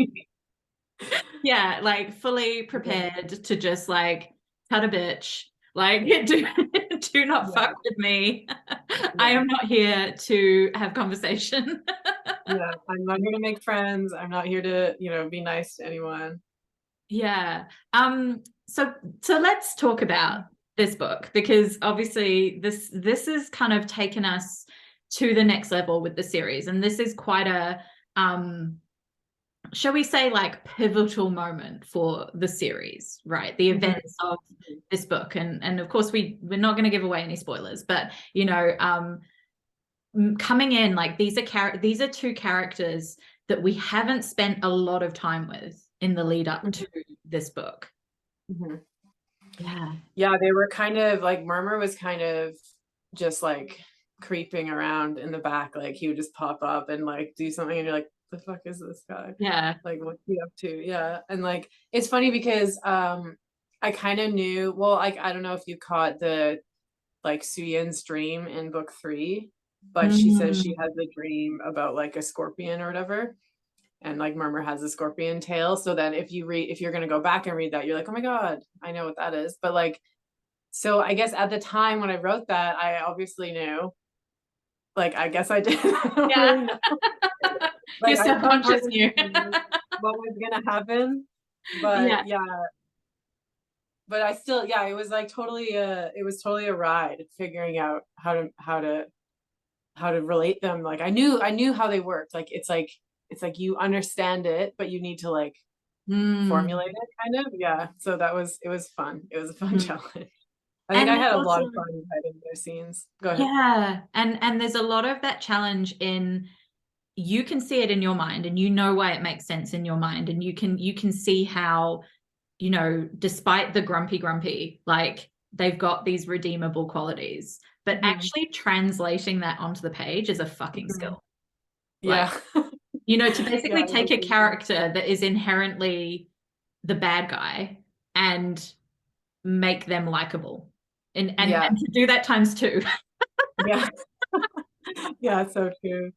yeah, like fully prepared to just like cut a bitch. Like do not yeah, fuck with me. I yeah, am not here to have conversation. yeah. I'm not here to make friends. I'm not here to, be nice to anyone. Yeah. So let's talk about this book because obviously this has kind of taken us to the next level with the series, and this is quite a shall we say like pivotal moment for the series, right? The Mhm. events of this book, and of course we're not going to give away any spoilers, but coming in like these are two characters that we haven't spent a lot of time with in the lead up to this book. Mhm. Yeah. Yeah, they were kind of like, Murmur was kind of just like creeping around in the back. Like, he would just pop up and like do something, and you're like, the fuck is this guy? Yeah. Like, what's he up to? Yeah. And like, it's funny because I kind of knew, well, like, I don't know if you caught the like Suyin's dream in book 3, but she says she Mm. has a dream about like a scorpion or whatever. And like, Murmur has a scorpion tail. So then if you're gonna go back and read that, you're like, oh my God, I know what that is. But like, so I guess at the time when I wrote that, I obviously knew. Like, I guess I did. I don't Yeah. really know. Your Like, I subconscious subconsciously knew. knew what was gonna happen. But Yeah. yeah, but I still, yeah, it was like totally a ride figuring out how to relate them. Like, I knew how they worked. Like, it's like you understand it, but you need to like Mm. formulate it kind of. Yeah. So it was fun. It was a fun Mm. challenge. I think And I there's had a lot also, of fun writing those scenes. Go ahead. yeah, and there's a lot of that challenge in you can see it in your mind and you know why it makes sense in your mind, and you can see how, despite the grumpy, like they've got these redeemable qualities, but Mhm. actually translating that onto the page is a fucking Mhm. skill. Like, Yeah. to Yeah, basically it take a really is. character that is inherently the bad guy and make them likable. And Yeah. to do that times two. Yeah. Yeah, so true.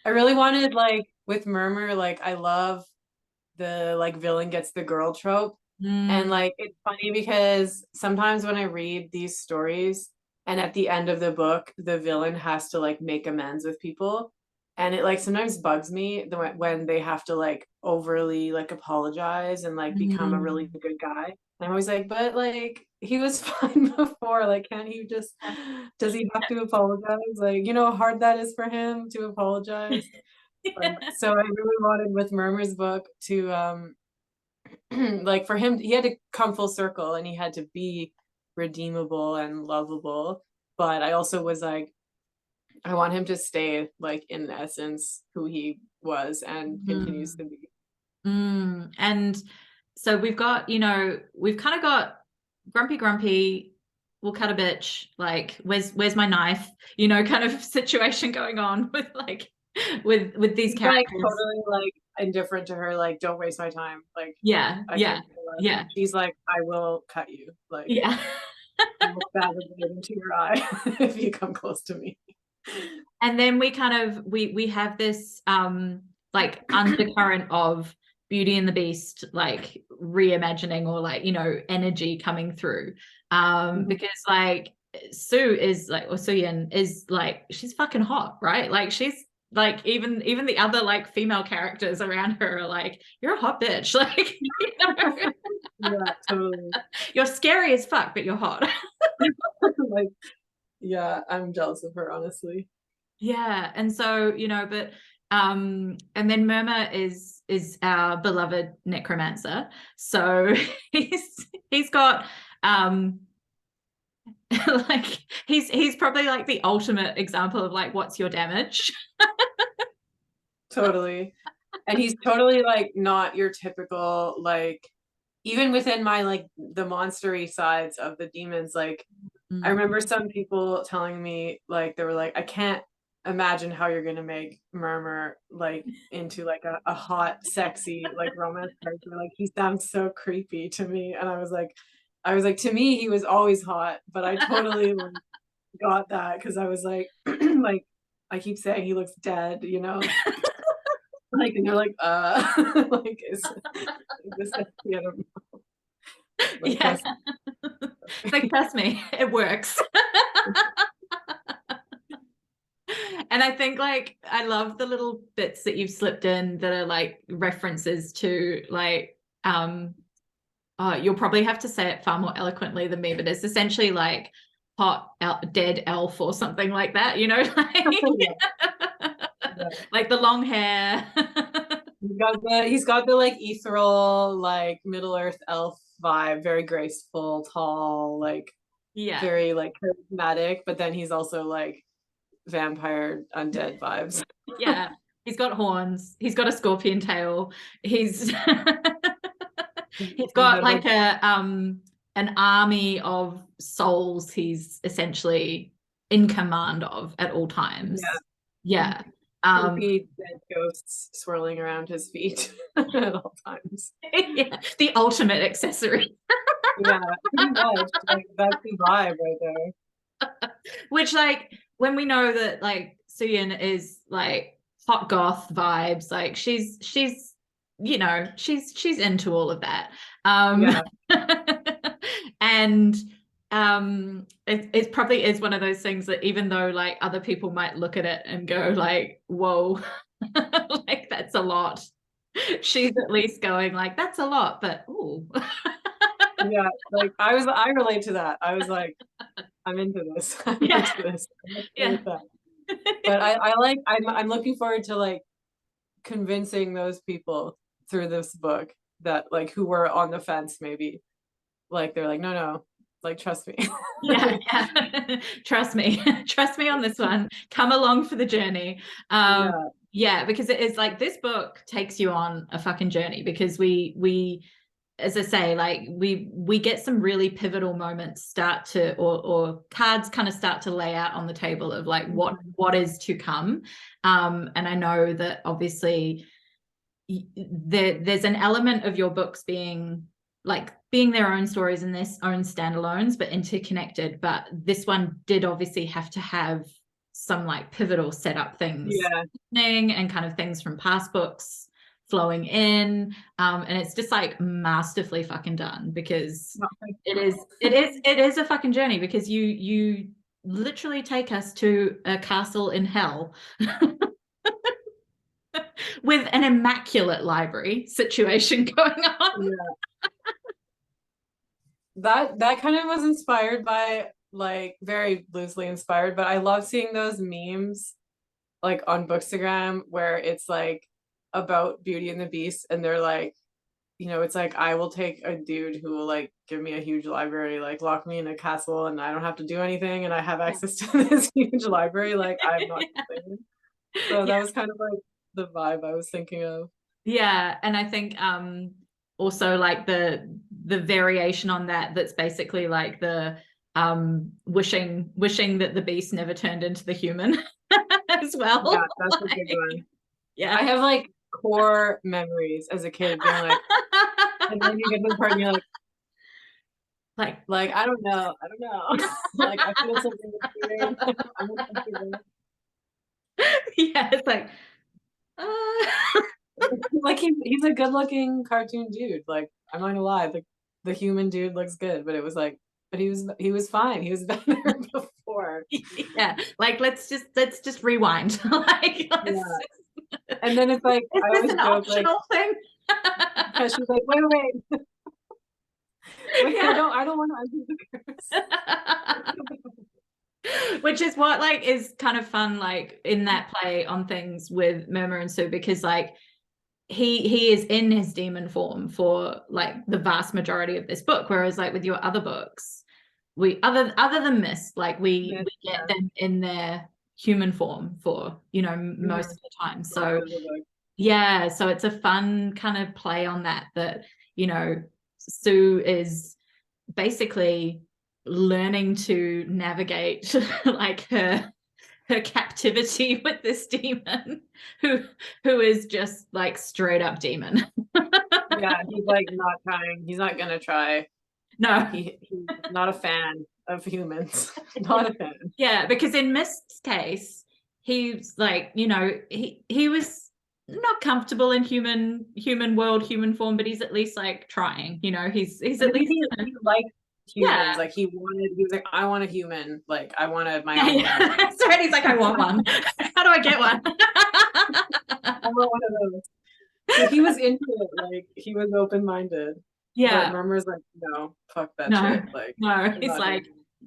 I really wanted, like, with Murmur, like, I love the like villain gets the girl trope. And Mm, like, it's funny because sometimes when I read these stories and at the end of the book the villain has to like make amends with people, and it like sometimes bugs me when they have to like overly like apologize and like become a really mm. good guy. And I'm always like, but like, he was fine before. Like, can't he just, does he have to apologize? Like, you know how hard that is for him to apologize. So I really wanted with Murmur's book to like, for him, he had to come full circle and he had to be redeemable and lovable. But I also was like, I want him to stay like in essence who he was and continues Mm, to be. And so we've kind of got grumpy, we'll cut a bitch, like, where's my knife, kind of situation going on with like with these He's like characters. totally like indifferent to her, like, don't waste my time. Like, Yeah, I yeah, can care less. yeah, She's like, I will cut you. Like, yeah. I will stab a blade into your eye if you come close to me. And then we have this like undercurrent of Beauty and the Beast, like reimagining, or like, energy coming through. Mhm. Because like Sue is like, or Suyin is like, she's fucking hot, right? Like, she's like, even the other like female characters around her are like, you're a hot bitch. Like, Yeah, totally. you're scary as fuck, but you're hot. Like, yeah, I'm jealous of her, honestly. Yeah, and so, but and then Murmur is our beloved necromancer. So he's got like he's probably like the ultimate example of like, what's your damage? Totally. And he's totally like not your typical, like, even within my like the monstery sides of the demons, like I remember some people telling me, like, they were like, I can't imagine how you're gonna make Murmur like into like a hot, sexy, like romance character. Like he sounds so creepy to me. And I was like, to me, he was always hot, but I totally like, got that because I was like, like I keep saying he looks dead, you know? Like, and they're like, like, is this sexy? I don't know. Like, Yeah. Like, trust me, it works. And I think like I love the little bits that you've slipped in that are like references to like you'll probably have to say it far more eloquently than me, but it's essentially like dead elf or something like that, Yeah. like the long hair. He's got the like ethereal, like Middle Earth elf vibe, very graceful, tall, like Yeah. very like charismatic, but then he's also like vampire undead vibes. Yeah. He's got horns. He's got a scorpion tail. He's got like an army of souls he's essentially in command of at all times. Yeah. Creepy dead ghosts swirling around his feet at all times. Yeah, the ultimate accessory. Yeah, pretty much. Like that's the vibe right there. Which, like, when we know that like Suyin is like hot goth vibes, like she's she's into all of that. Yeah. And it probably is one of those things that even though like other people might look at it and go like, whoa, like that's a lot, she's at least going like, that's a lot, but ooh. Yeah, like I relate to that. I was like, I'm into this. I'm Yeah. into this. Yeah. But I'm looking forward to like convincing those people through this book that like who were on the fence maybe. Like they're like, no, like trust me. Yeah. Trust me. Trust me on this one. Come along for the journey. Yeah. Yeah, because it is like this book takes you on a fucking journey because we as I say, like we get some really pivotal moments start to or cards kind of start to lay out on the table of like what is to come. And I know that obviously there's an element of your books being their own stories and their own standalones, but interconnected. But this one did obviously have to have some like pivotal setup things, and kind of things from past books flowing in, and it's just like masterfully fucking done because it is a fucking journey because you literally take us to a castle in hell with an immaculate library situation going on. Yeah. That kind of was inspired by like very loosely inspired, but I love seeing those memes like on Bookstagram where it's like about Beauty and the Beast and they're like, it's like I will take a dude who will like give me a huge library, like lock me in a castle and I don't have to do anything and I have access to this huge library. Like I'm not complaining. So that was kind of like the vibe I was thinking of. Yeah, and I think also like the variation on that's basically like the wishing that the beast never turned into the human as well. Yeah, that's a good one. Yeah. I have like core memories as a kid being like, and then you get to the part and you're like I don't know. Like I feel something weird. Yeah, it's like like he's a good looking cartoon dude. Like I'm not gonna lie, the human dude looks good, but it was like, but he was fine. He was better before. Yeah, like let's just rewind. Like and then it's like is I this always an joke optional like thing? because she's like, wait. Wait, Yeah. I don't want to undo the curse. Which is what like is kind of fun, like in that play on things with Murmur and Sue, because like he is in his demon form for like the vast majority of this book, whereas like with your other books, we other than Mist, like we get them in their human form for, you know, most of the time. So yeah, so it's a fun kind of play on that, you know, Sue is basically learning to navigate like her captivity with this demon who is just like straight up demon. Yeah, he's like not trying. He's not gonna try. No. He's not a fan of humans. Not a fan. Yeah, because in Mist's case, he's like, you know, he was not comfortable in human world, human form, but he's at least like trying, you know, he's at least he liked humans. yeah. Like he was like, I want a human. Like I wanted my own. Yeah. So he's like, I want one. How do I get one? I want one of those. So he was into it, like he was open-minded. Yeah. But Murmur's like, no, fuck that No, shit. Like no, he's like,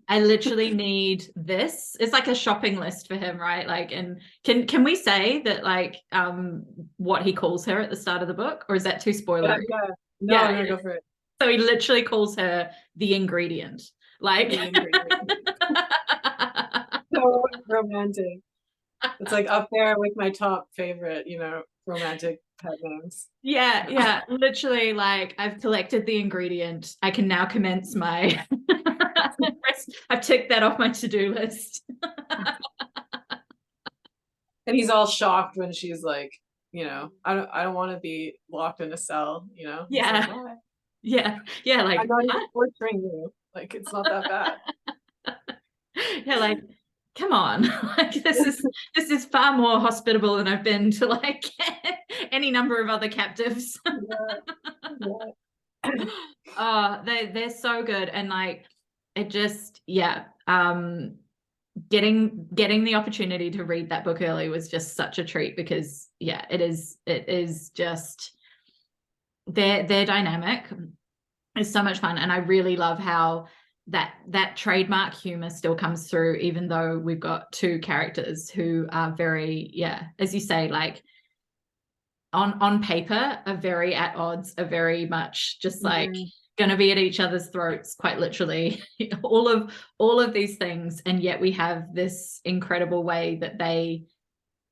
I literally need this. It's like a shopping list for him, right? Like, and can we say that like what he calls her at the start of the book, or is that too spoilery? Yeah. No, go for it. So he literally calls her the ingredient. Like The ingredient. So romantic. It's like up there with my top favorite, you know, romantic pet names. Yeah, literally like I've collected the ingredient. I can now commence my I've ticked that off my to-do list. And he's all shocked when she's like, you know, I don't want to be locked in a cell, you know. Yeah. Like, yeah, like I'm not even torturing you. Like it's not that bad. Yeah, like come on. Like this is far more hospitable than I've been to like any number of other captives. Oh, they're so good, and like it just getting the opportunity to read that book early was just such a treat, because yeah, it is just their dynamic is so much fun, and I really love how that trademark humor still comes through, even though we've got two characters who are very, yeah, as you say, like on paper are very at odds, are very much just like going to be at each other's throats, quite literally. all of these things, and yet we have this incredible way that they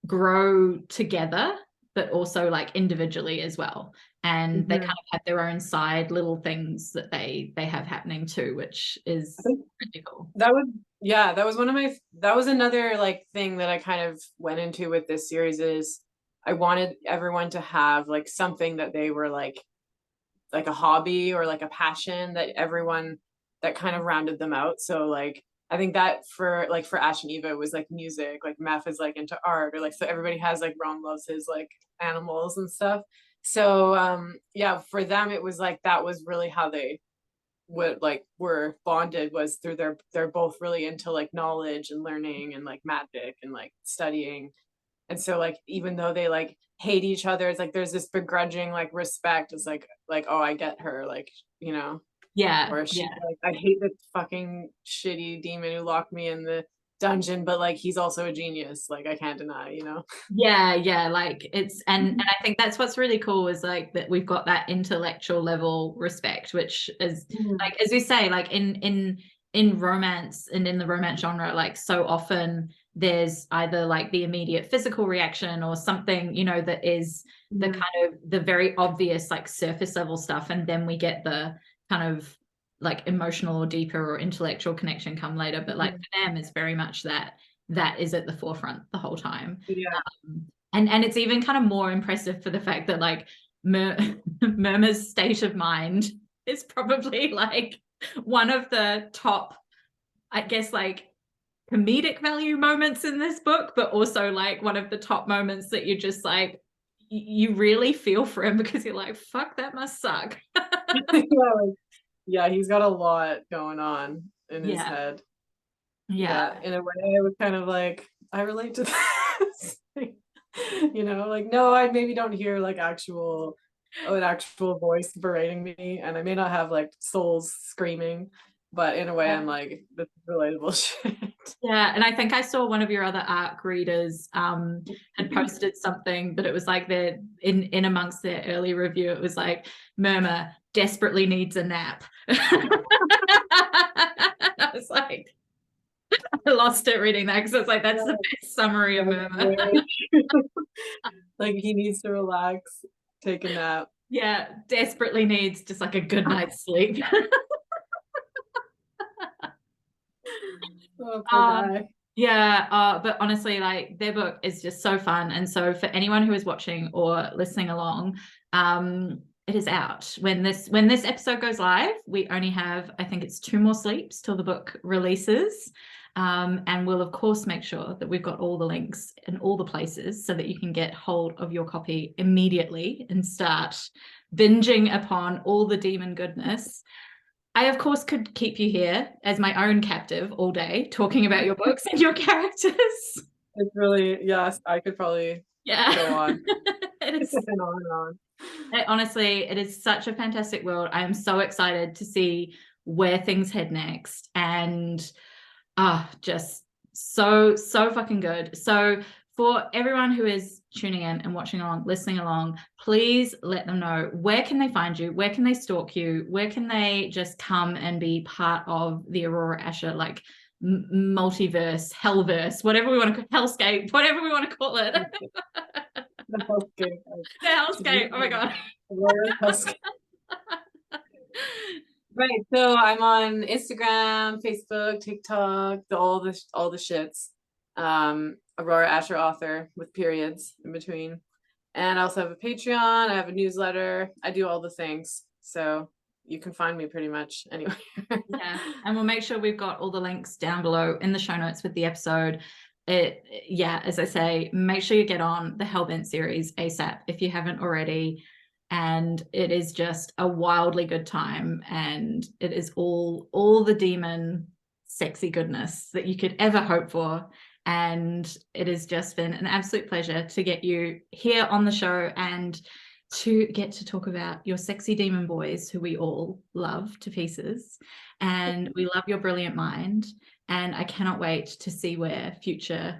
grow together, but also like individually as well, and they kind of have their own side little things that they have happening too, which is really cool. That was another like thing that I kind of went into with this series, is I wanted everyone to have like something that they were like a hobby or like a passion that everyone that kind of rounded them out. So like I think that for Ash and Eva was like music, like Meph is like into art, or like, so everybody has like, Ron loves his like animals and stuff. So yeah, for them it was like that was really how they were bonded, was through they're both really into like knowledge and learning and like magic and like studying. And so like even though they like hate each other, it's like there's this begrudging like respect. It's like oh, I get her, like, you know. Yeah. Or she's like, I hate the fucking shitty demon who locked me in the dungeon, but like he's also a genius, like I can't deny, you know. Yeah, like it's and I think that's what's really cool, is like that we've got that intellectual level respect, which is like, as we say, like in romance and in the romance genre, like so often there's either like the immediate physical reaction or something, you know, that is the kind of the very obvious like surface level stuff, and then we get the kind of like emotional or deeper or intellectual connection come later. But like for them, it's very much that is at the forefront the whole time. And it's even kind of more impressive for the fact that like Murmur's state of mind is probably like one of the top, I guess, like comedic value moments in this book, but also like one of the top moments that you just like you really feel for him, because you're like, fuck, that must suck. Yeah, he's got a lot going on in his head. Yeah, in a way I was kind of like, I relate to this. You know, like, no, I maybe don't hear like an actual voice berating me, and I may not have like souls screaming, but in a way I'm like, this is relatable shit. Yeah, and I think I saw one of your other ARC readers had posted something, but it was like they're in amongst their early review, it was like Murmur desperately needs a nap. I was like, I lost it reading that because it's like that's the best summary of Murmur. Like he needs to relax, take a nap. Yeah, desperately needs just like a good night's sleep. Oh, poor guy. Yeah, but honestly, like their book is just so fun. And so for anyone who is watching or listening along, it is out. When this episode goes live, we only have, I think it's 2 more sleeps till the book releases. And we'll of course make sure that we've got all the links in all the places so that you can get hold of your copy immediately and start binging upon all the demon goodness. I, of course, could keep you here as my own captive all day talking about your books and your characters. It's really, yes, I could probably go on. It is, and on and on. honestly, it is such a fantastic world. I am so excited to see where things head next. And just so fucking good. So for everyone who is tuning in and watching along, listening along, please let them know, where can they find you? Where can they stalk you? Where can they just come and be part of the Aurora Ascher, like multiverse, hellverse, whatever we want to call, hellscape, whatever we want to call it. The hellscape. The hellscape. Oh my God. Right, so I'm on Instagram, Facebook, TikTok, all the shits. Aurora Ascher author with periods in between, and I also have a Patreon. I have a newsletter. I do all the things, so you can find me pretty much anywhere. Yeah, and we'll make sure we've got all the links down below in the show notes with the episode. As I say, make sure you get on the Hellbent series ASAP if you haven't already. And it is just a wildly good time, and it is all the demon sexy goodness that you could ever hope for. And it has just been an absolute pleasure to get you here on the show and to get to talk about your sexy demon boys who we all love to pieces. And we love your brilliant mind. And I cannot wait to see where future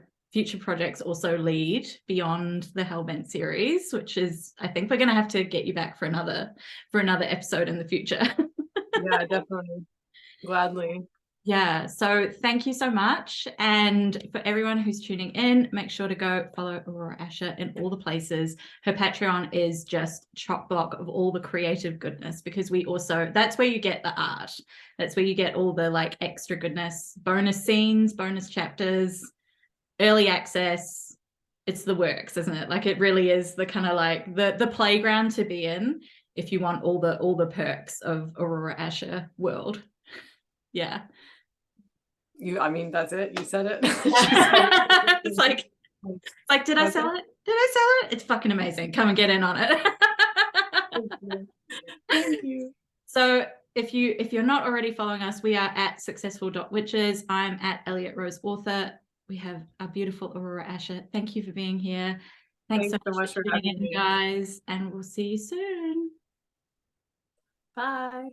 projects also lead beyond the Hellbent series, which is, I think we're going to have to get you back for another episode in the future. Yeah, definitely. Gladly. Yeah, so thank you so much. And for everyone who's tuning in, make sure to go follow Aurora Ascher in all the places. Her Patreon is just chock-block of all the creative goodness, because that's where you get the art. That's where you get all the like extra goodness, bonus scenes, bonus chapters, early access. It's the works, isn't it? Like it really is the kind of like the playground to be in if you want all the perks of Aurora Ascher world. Yeah. I mean, that's it. You said it. It's like, did I sell it? Did I sell it? It's fucking amazing. Come and get in on it. Thank you. So if you're not already following us, we are at successful.witches. I'm at Elliot Rose Author. We have our beautiful Aurora Ascher. Thank you for being here. Thanks so much for tuning in, guys, and we'll see you soon. Bye.